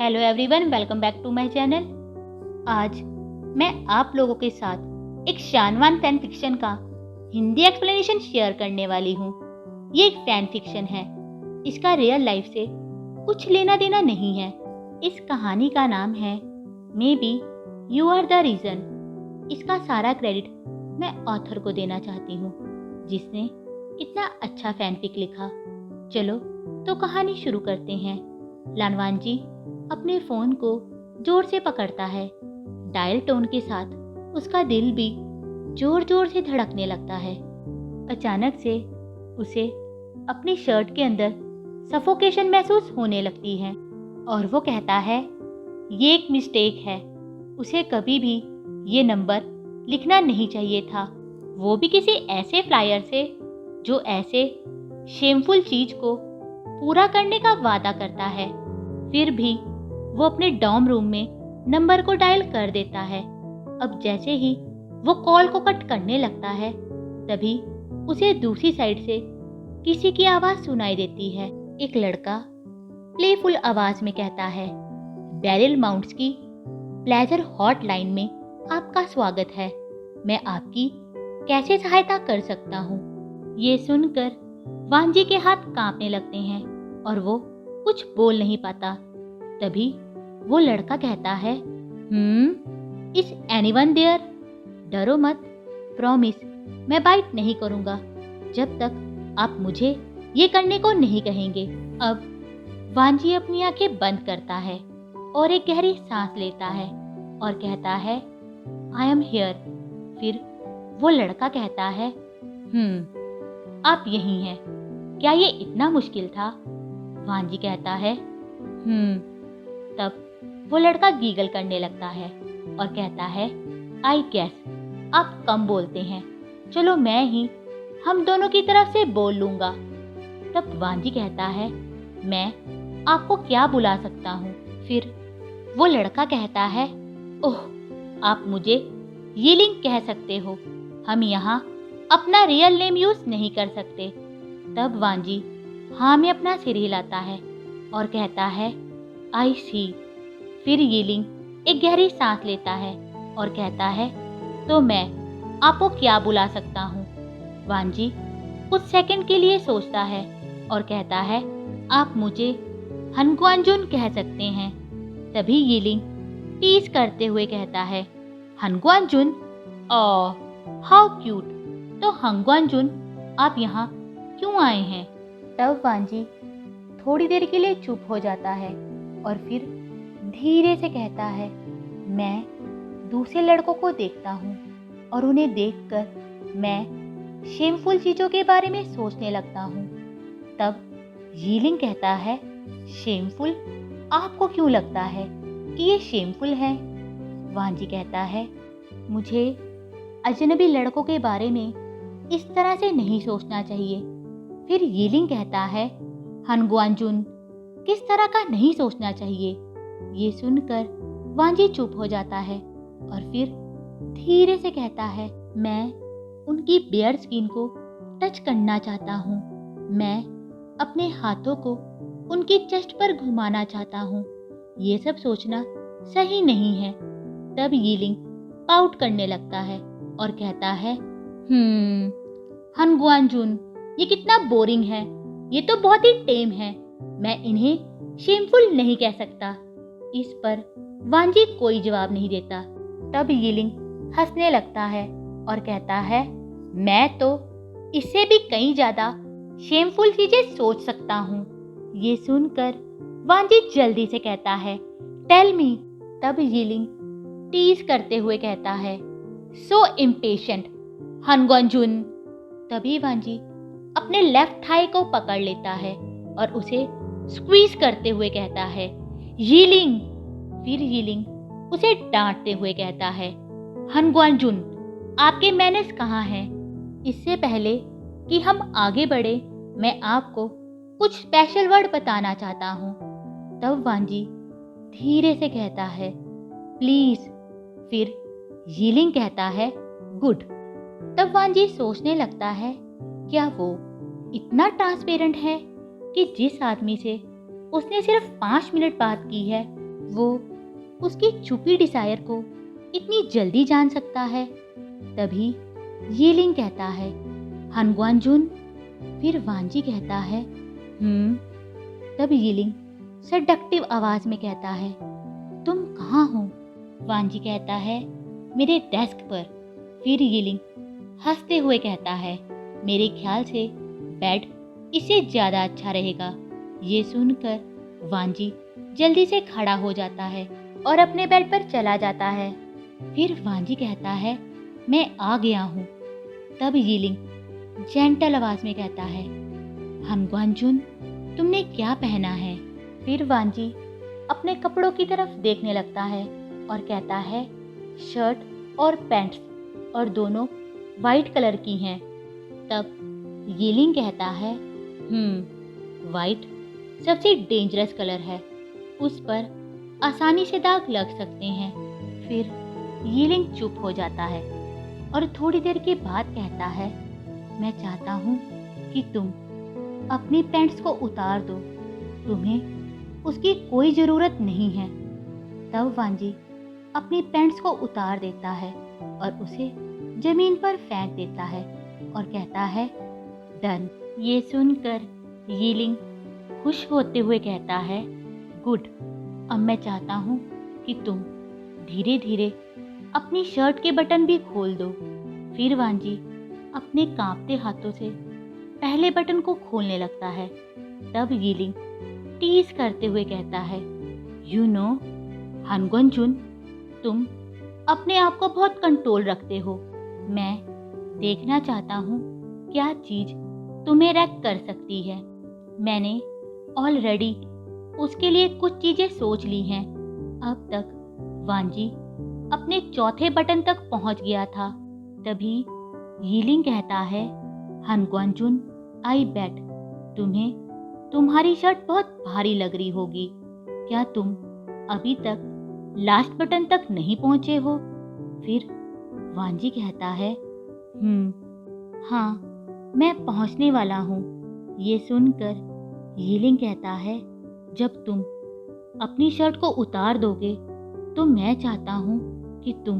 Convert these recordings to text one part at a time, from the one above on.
Hello everyone, welcome back to my channel. आज मैं आप लोगों के साथ एक शानवान फैन फिक्शन का हिंदी एक्सप्लेनेशन शेयर करने वाली हूँ। ये एक फैन फिक्शन है, इसका रियल लाइफ से कुछ लेना देना नहीं है। इस कहानी का नाम है maybe you are the reason. इसका सारा क्रेडिट मैं ऑथर को देना चाहती हूँ, जिसने इतना अच्छा फैनफिक लिखा। चलो तो कहानी शुरू करते हैं। लानवान जी अपने फ़ोन को जोर से पकड़ता है। डायल टोन के साथ उसका दिल भी जोर जोर से धड़कने लगता है। अचानक से उसे अपनी शर्ट के अंदर सफोकेशन महसूस होने लगती है और वो कहता है ये एक मिस्टेक है। उसे कभी भी ये नंबर लिखना नहीं चाहिए था, वो भी किसी ऐसे फ्लायर से जो ऐसे शेमफुल चीज को पूरा करने का वादा करता है। फिर भी वो अपने डॉर्म रूम में नंबर को डायल कर देता है। अब जैसे ही वो कॉल को कट करने लगता है, तभी उसे दूसरी साइड से किसी की आवाज़ सुनाई देती है। एक लड़का प्लेफुल आवाज़ में कहता है, बैरिल माउंट्स की प्लेजर हॉटलाइन में आपका स्वागत है। मैं आपकी कैसे सहायता कर सकता हूँ? ये सुनकर वांजी के हाथ कांपने लगते हैं और वो कुछ बोल नहीं पाता। तभी वो लड़का कहता है, इज एनीवन देयर? डरो मत, प्रॉमिस मैं बाइट नहीं करूँगा जब तक आप मुझे ये करने को नहीं कहेंगे। अब वांजी अपनी आंखें बंद करता है और एक गहरी सांस लेता है और कहता है, आई एम हियर। फिर वो लड़का कहता है, आप यही हैं। क्या ये इतना मुश्किल था? वांजी कहता है, तब वो लड़का गीगल करने लगता है और कहता है, आई गेस आप कम बोलते हैं, चलो मैं ही हम दोनों की तरफ से बोल लूंगा। तब वांजी कहता है, मैं आपको क्या बुला सकता हूँ? फिर वो लड़का कहता है, ओह आप मुझे यीलिंग कह सकते हो, हम यहाँ अपना रियल नेम यूज नहीं कर सकते। तब वांजी हाँ में अपना सिर हिलाता है और कहता है, आई सी। फिर यीलिंग एक गहरी सांस लेता है और कहता है, तो मैं आपको क्या बुला सकता हूँ? वांजी कुछ सेकंड के लिए सोचता है और कहता है, आप मुझे हनग्वांजुन कह सकते हैं। तभी यीलिंग टीज करते हुए कहता है, हनग्वांजुन? Oh how cute. तो हनग्वांजुन आप यहाँ क्यों आए हैं? तब वांजी थोड़ी देर के लिए चुप हो जाता है और फिर धीरे से कहता है, मैं दूसरे लड़कों को देखता हूँ और उन्हें देखकर मैं शेमफुल चीज़ों के बारे में सोचने लगता हूँ। तब यीलिंग कहता है, शेमफुल? आपको क्यों लगता है कि ये शेमफुल है? वांजी कहता है, मुझे अजनबी लड़कों के बारे में इस तरह से नहीं सोचना चाहिए। फिर यीलिंग कहता है, हनग्वांजुन किस तरह का नहीं सोचना चाहिए? ये सुनकर वांजी चुप हो जाता है और फिर धीरे से कहता है, मैं उनकी बेयर स्किन को टच करना चाहता हूँ। मैं अपने हाथों को उनकी चेस्ट पर घुमाना चाहता हूँ। ये सब सोचना सही नहीं है। तब यीलिंग पाउट करने लगता है और कहता है, हनग्वांजुन ये कितना बोरिंग है, ये तो बहुत ही टेम है, मैं इन्हें शेमफुल नहीं कह सकता। इस पर वांजी कोई जवाब नहीं देता। तब यीलिंग हंसने लगता है और कहता है, मैं तो इससे भी कहीं ज्यादा शेमफुल चीजें सोच सकता हूँ। ये सुनकर वांजी जल्दी से कहता है, टेल मी। तब यीलिंग टीज करते हुए कहता है, सो इम्पेशेंट हनग्वांजुन। तभी वांजी अपने लेफ्ट थाई को पकड़ लेता है और उसे स्क्वीज करते हुए कहता है, यीलिंग। फिर यीलिंग उसे डांटते हुए कहता है, हनग्वांजुन आपके मैनर्स कहाँ हैं? इससे पहले कि हम आगे बढ़े, मैं आपको कुछ स्पेशल वर्ड बताना चाहता हूँ। तब वांजी धीरे से कहता है, प्लीज। फिर यीलिंग कहता है, गुड। तब वांजी सोचने लगता है, क्या वो इतना ट्रांसपेरेंट है कि जिस आदमी से उसने सिर्फ 5 मिनट बात की है, वो उसकी छुपी डिजायर को इतनी जल्दी जान सकता है? तभी यीलिंग कहता है, हनग्वानजुन। फिर वांजी कहता है, तब यीलिंग सेडक्टिव आवाज में कहता है, तुम कहाँ हो? वांजी कहता है, मेरे डेस्क पर। फिर यीलिंग हंसते हुए कहता है, मेरे ख्याल से बेड इससे ज्यादा अच्छा रहेगा। ये सुनकर वांजी जल्दी से खड़ा हो जाता है और अपने बेड पर चला जाता है। फिर वांजी कहता है, मैं आ गया हूँ। तब यीलिंग जेंटल आवाज में कहता है, हनग्वानजुन, तुमने क्या पहना है? फिर वांजी अपने कपड़ों की तरफ देखने लगता है और कहता है, शर्ट और पैंट्स, और दोनों वाइट कलर की हैं। तब यीलिंग कहता है, वाइट सबसे डेंजरस कलर है, उस पर आसानी से दाग लग सकते हैं। फिर यीलिंग चुप हो जाता है और थोड़ी देर के बाद कहता है, मैं चाहता हूँ कि तुम अपनी पैंट्स को उतार दो, तुम्हें उसकी कोई ज़रूरत नहीं है। तब वांजी अपनी पैंट्स को उतार देता है और उसे जमीन पर फेंक देता है और कहता है, डन। ये सुनकर यीलिंग खुश होते हुए कहता है, गुड, अब मैं चाहता हूँ कि तुम धीरे धीरे अपनी शर्ट के बटन भी खोल दो। फिर वांजी अपने कांपते हाथों से पहले बटन को खोलने लगता है। तब यीलिंग टीज करते हुए कहता है, यू नो हनग्वानजुन, तुम अपने आप को बहुत कंट्रोल रखते हो। मैं देखना चाहता हूँ क्या चीज तुम्हें रैक कर सकती है। मैंने ऑलरेडी उसके लिए कुछ चीजें सोच ली हैं। अब तक वांजी अपने चौथे बटन तक पहुंच गया था। तभी यीलिंग कहता है, हनग्वानजुन, आई बेट तुम्हें तुम्हारी शर्ट बहुत भारी लग रही होगी। क्या तुम अभी तक लास्ट बटन तक नहीं पहुंचे हो? फिर वांजी कहता है, हाँ, मैं पहुंचने वाला हूँ। ये सुनकर यीलिंग कहता है, जब तुम अपनी शर्ट को उतार दोगे तो मैं चाहता हूँ कि तुम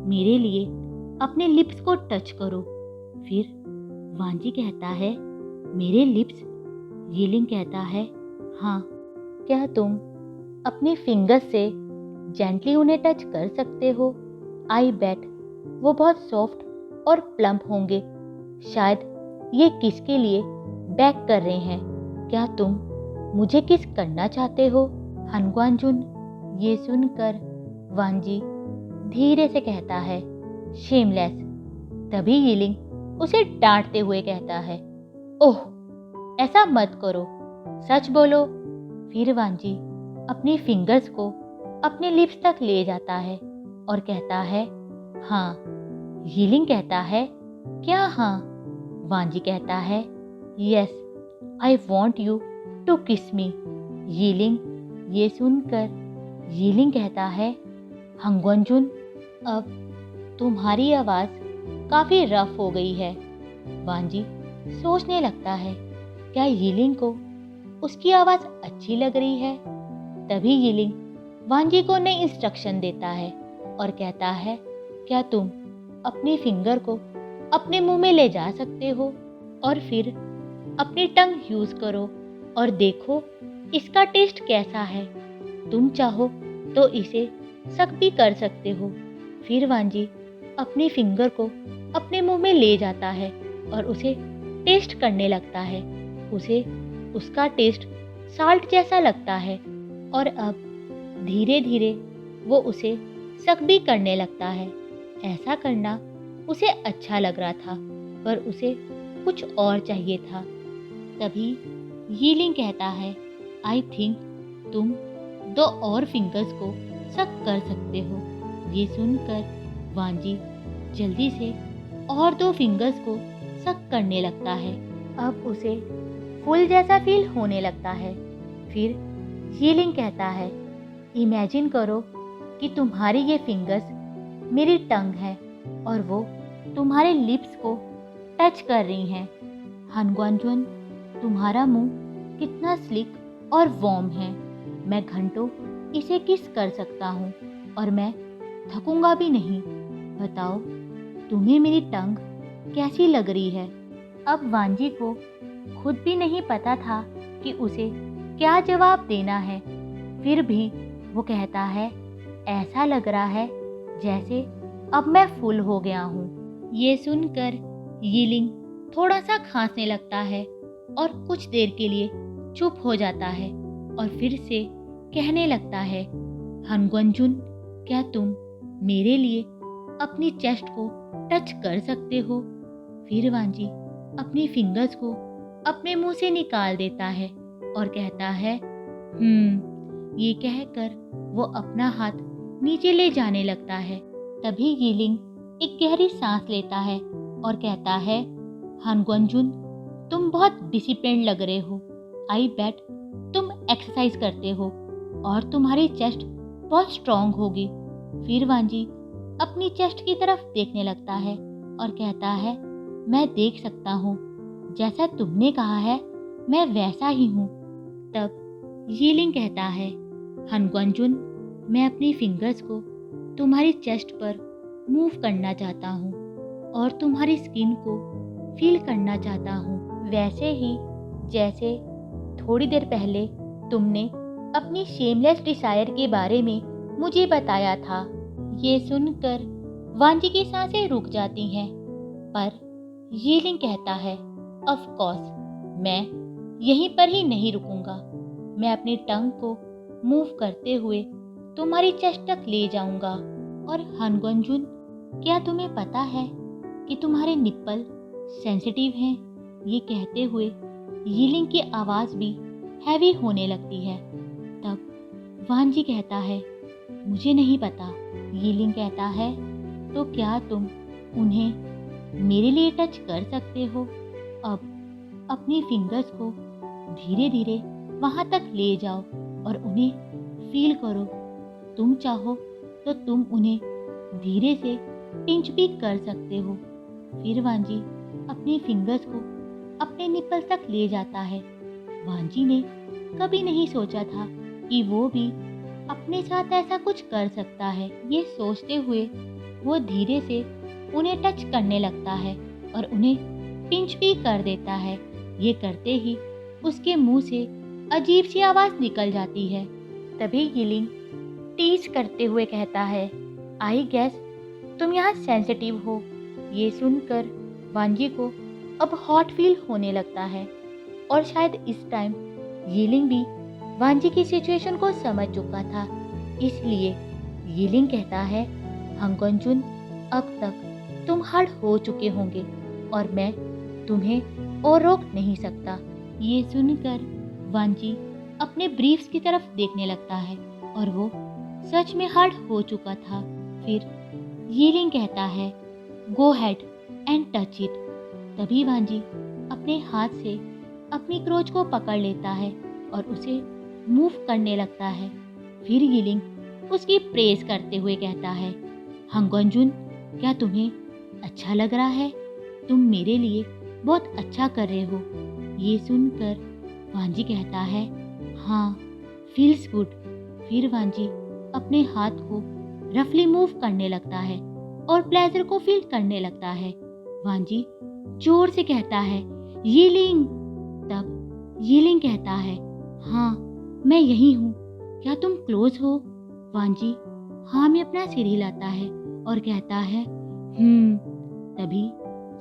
मेरे लिए अपने लिप्स को टच करो। फिर वांजी कहता है, मेरे लिप्स? यीलिंग कहता है, हाँ, क्या तुम अपने फिंगर्स से जेंटली उन्हें टच कर सकते हो? आई बेट वो बहुत सॉफ्ट और प्लम्प होंगे। शायद ये किस के लिए बैक कर रहे हैं। क्या तुम मुझे किस करना चाहते हो? हनग्वानजुन। ये सुनकर वांजी धीरे से कहता है, शेमलेस। तभी यीलिंग उसे डांटते हुए कहता है, ओह, ऐसा मत करो, सच बोलो। फिर वांजी अपनी फिंगर्स को अपने लिप्स तक ले जाता है और कहता है, हाँ। यीलिंग कहता है, क्या हाँ? वांजी कहता है, yes, I want you to kiss me. यीलिंग। ये सुनकर यीलिंग कहता है, हनग्वानजुन, अब तुम्हारी आवाज़ काफ़ी रफ हो गई है। वांजी सोचने लगता है, क्या यीलिंग को उसकी आवाज़ अच्छी लग रही है? तभी यीलिंग वांजी को नई इंस्ट्रक्शन देता है और कहता है, क्या तुम अपनी फिंगर को अपने मुंह में ले जा सकते हो और फिर अपनी टंग यूज़ करो और देखो इसका टेस्ट कैसा है। तुम चाहो तो इसे सक भी कर सकते हो। फिर वांजी अपनी फिंगर को अपने मुंह में ले जाता है और उसे टेस्ट करने लगता है। उसे उसका टेस्ट साल्ट जैसा लगता है और अब धीरे धीरे वो उसे सक भी करने लगता है। ऐसा करना उसे अच्छा लग रहा था, पर उसे कुछ और चाहिए था। तभी यीलिंग कहता है, आई थिंक तुम 2 और फिंगर्स को सक कर सकते हो। ये सुनकर वांजी जल्दी से और 2 फिंगर्स को सक करने लगता है। अब उसे फूल जैसा फील होने लगता है। फिर यीलिंग कहता है, इमेजिन करो कि तुम्हारी ये फिंगर्स मेरी टंग है और वो तुम्हारे लिप्स को टच कर रही हैं। हनग्वानजुन, तुम्हारा मुंह कितना स्लिक और वार्म है। मैं घंटों इसे किस कर सकता हूँ और मैं थकूंगा भी नहीं। बताओ, तुम्हें मेरी टंग कैसी लग रही है? अब वांजी को खुद भी नहीं पता था कि उसे क्या जवाब देना है। फिर भी वो कहता है, ऐसा लग रहा है जैसे अब मैं फुल हो गया हूँ। ये सुनकर यीलिंग थोड़ा सा खांसने लगता है और कुछ देर के लिए चुप हो जाता है और फिर से कहने लगता है, हनगुनजुन, क्या तुम मेरे लिए अपनी चेस्ट को टच कर सकते हो? फिर वांजी अपनी फिंगर्स को अपने मुंह से निकाल देता है और कहता है, ये कहकर वो अपना हाथ नीचे ले जाने लगता है। तभी यीलिंग एक गहरी सांस लेता है और कहता है, हनगुनजुन, तुम बहुत डिसिप्लिन लग रहे हो। आई बेट तुम एक्सरसाइज करते हो और तुम्हारी चेस्ट बहुत स्ट्रांग होगी। फिर वांजी अपनी चेस्ट की तरफ देखने लगता है और कहता है, मैं देख सकता हूँ, जैसा तुमने कहा है मैं वैसा ही हूँ। तब यीलिंग कहता है, हनगुनजुन, मैं अपनी फिंगर्स को तुम्हारी चेस्ट पर मूव करना चाहता हूँ और तुम्हारी स्किन को फील करना चाहता हूँ, वैसे ही जैसे थोड़ी देर पहले तुमने अपनी शेमलेस डिजायर के बारे में मुझे बताया था। ये सुनकर वांजी की सांसें रुक जाती हैं, पर यीलिंग कहता है, ऑफ कोर्स मैं यहीं पर ही नहीं रुकूंगा। मैं अपनी टंग को मूव करते हुए तुम्हारी चेस्ट तक ले जाऊंगा। और हनगुनजुन, क्या तुम्हें पता है कि तुम्हारे निप्पल सेंसिटिव हैं? ये कहते हुए यीलिंग की आवाज़ भी हैवी होने लगती है। तब वांजी कहता है, मुझे नहीं पता। यीलिंग कहता है, तो क्या तुम उन्हें मेरे लिए टच कर सकते हो? अब अपनी फिंगर्स को धीरे धीरे वहाँ तक ले जाओ और उन्हें फील करो। तुम चाहो तो तुम उन्हें धीरे से पिंच भी कर सकते हो। फिर वांजी अपनी फिंगर्स को अपने निप्पल तक ले जाता है। वांजी ने कभी नहीं सोचा था कि वो भी अपने साथ ऐसा कुछ कर सकता है। ये सोचते हुए वो धीरे से उन्हें टच करने लगता है और उन्हें पिंच भी कर देता है। ये करते ही उसके मुंह से अजीब सी आवाज़ निकल जाती है। तभी यीलिंग टीज करते हुए कहता है, आई गेस तुम यहाँ सेंसिटिव हो। ये सुनकर वांजी को अब हॉट फील होने लगता है और शायद इस टाइम यीलिंग भी वांजी की सिचुएशन को समझ चुका था। इसलिए यीलिंग कहता है, हनगुनजुन, अब तक तुम हर्ट हो चुके होंगे और मैं तुम्हें और रोक नहीं सकता। ये सुनकर वांजी अपने ब्रीफ्स की तरफ देखने लगता है और वो सच में हर्ट हो चुका था। फिर यीलिंग कहता है, गो हेड एंड टच इट। तभी वांजी अपने हाथ से अपनी क्रोच को पकड़ लेता है और उसे मूव करने लगता है। फिर यीलिंग उसकी प्रेज करते हुए कहता है, हनगुनजुन, क्या तुम्हें अच्छा लग रहा है? तुम मेरे लिए बहुत अच्छा कर रहे हो। ये सुनकर वांजी कहता है, हाँ, फील्स गुड। फिर वांजी अपने हाथ को रफली मूव करने लगता है और प्लेजर को फील करने लगता है। वांजी जोर से कहता है, यीलिंग। तब यीलिंग कहता है, हाँ, मैं यही हूँ, क्या तुम क्लोज हो? वांजी हाँ में अपना सिर हिलाता है और कहता है, तभी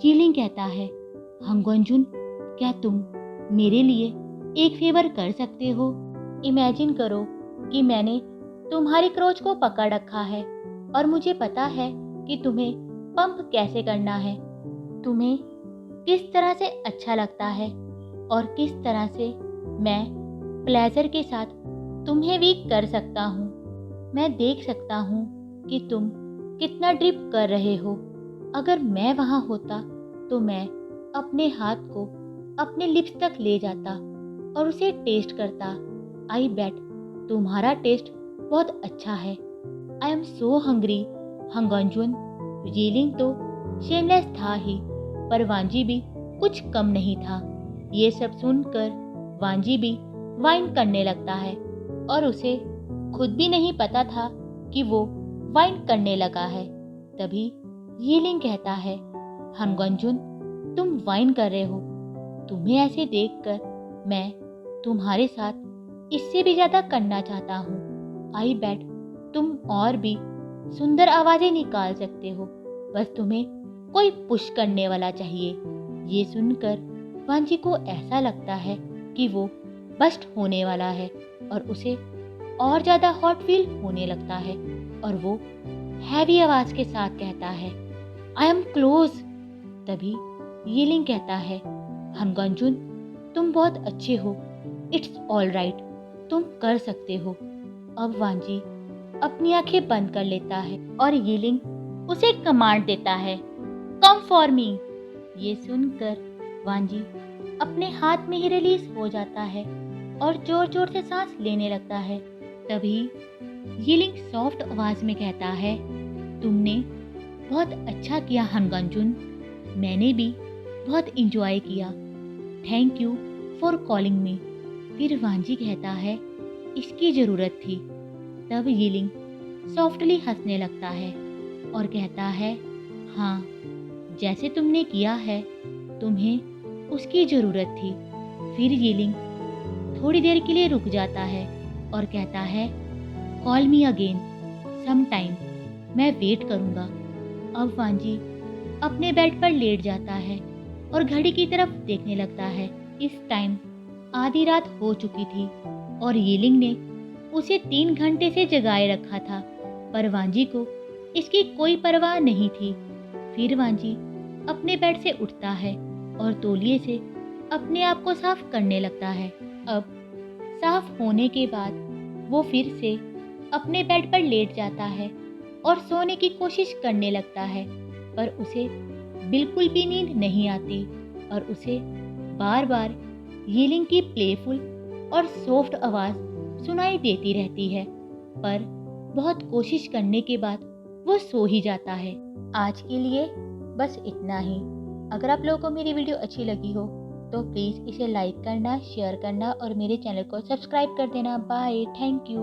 यीलिंग कहता है, हनगुनजुन, क्या तुम मेरे लिए एक फेवर कर सकते हो? इमेजिन करो कि मैंने तुम्हारी क्रोच को पकड़ रखा है और मुझे पता है कि तुम्हें पंप कैसे करना है, तुम्हें किस तरह से अच्छा लगता है और किस तरह से मैं प्लेजर के साथ तुम्हें वीक कर सकता हूँ। मैं देख सकता हूँ कि तुम कितना ड्रिप कर रहे हो। अगर मैं वहाँ होता तो मैं अपने हाथ को अपने लिप्स तक ले जाता और उसे टेस्ट करता। आई बेट तुम्हारा टेस्ट बहुत अच्छा है। I am so hungry. हनगुनजुन, यीलिंग तो शेमलेस था ही, पर वांजी भी कुछ कम नहीं था। ये सब सुनकर वांजी भी वाइन करने लगता है और उसे खुद भी नहीं पता था कि वो वाइन करने लगा है। तभी यीलिंग कहता है, हानगंजुन, तुम वाइन कर रहे हो। तुम्हें ऐसे देखकर मैं तुम्हारे साथ इससे भी ज़्यादा करना चाहता हूँ। आई बेट तुम और भी सुंदर आवाज़ें निकाल सकते हो, बस तुम्हें कोई पुश करने वाला चाहिए। ये सुनकर वांजी को ऐसा लगता है कि वो बस्ट होने वाला है और उसे और ज़्यादा हॉट फील होने लगता है और वो हैवी आवाज़ के साथ कहता है, आई एम क्लोज। तभी यीलिंग कहता है, हानगंजुन, तुम बहुत अच्छे हो, इट्स ऑल राइट, तुम कर सकते हो। अब वांजी अपनी आंखें बंद कर लेता है और यीलिंग उसे कमांड देता है, कम फॉर मी। ये सुनकर वांजी अपने हाथ में ही रिलीज हो जाता है और जोर जोर से सांस लेने लगता है। तभी यीलिंग सॉफ्ट आवाज में कहता है, तुमने बहुत अच्छा किया हानगंजुन, मैंने भी बहुत इंजॉय किया, thank you for calling me. फिर वांजी कहता है, इसकी ज़रूरत थी। तब यीलिंग सॉफ्टली हंसने लगता है और कहता है, हाँ, जैसे तुमने किया है तुम्हें उसकी ज़रूरत थी। फिर यीलिंग थोड़ी देर के लिए रुक जाता है और कहता है, call me again some time, मैं वेट करूँगा। अब वांजी अपने बेड पर लेट जाता है और घड़ी की तरफ देखने लगता है। इस टाइम आधी रात हो चुकी थी और यीलिंग ने उसे 3 घंटे से जगाए रखा था, पर वांजी को इसकी कोई परवाह नहीं थी। फिर वांजी अपने बेड से उठता है और तौलिए से अपने आप को साफ करने लगता है। अब साफ होने के बाद वो फिर से अपने बेड पर लेट जाता है और सोने की कोशिश करने लगता है, पर उसे बिल्कुल भी नींद नहीं आती और उसे बार बार यीलिंग की प्लेफुल और सॉफ्ट आवाज़ सुनाई देती रहती है, पर बहुत कोशिश करने के बाद वो सो ही जाता है। आज के लिए बस इतना ही। अगर आप लोगों को मेरी वीडियो अच्छी लगी हो तो प्लीज़ इसे लाइक करना, शेयर करना और मेरे चैनल को सब्सक्राइब कर देना। Bye, thank you.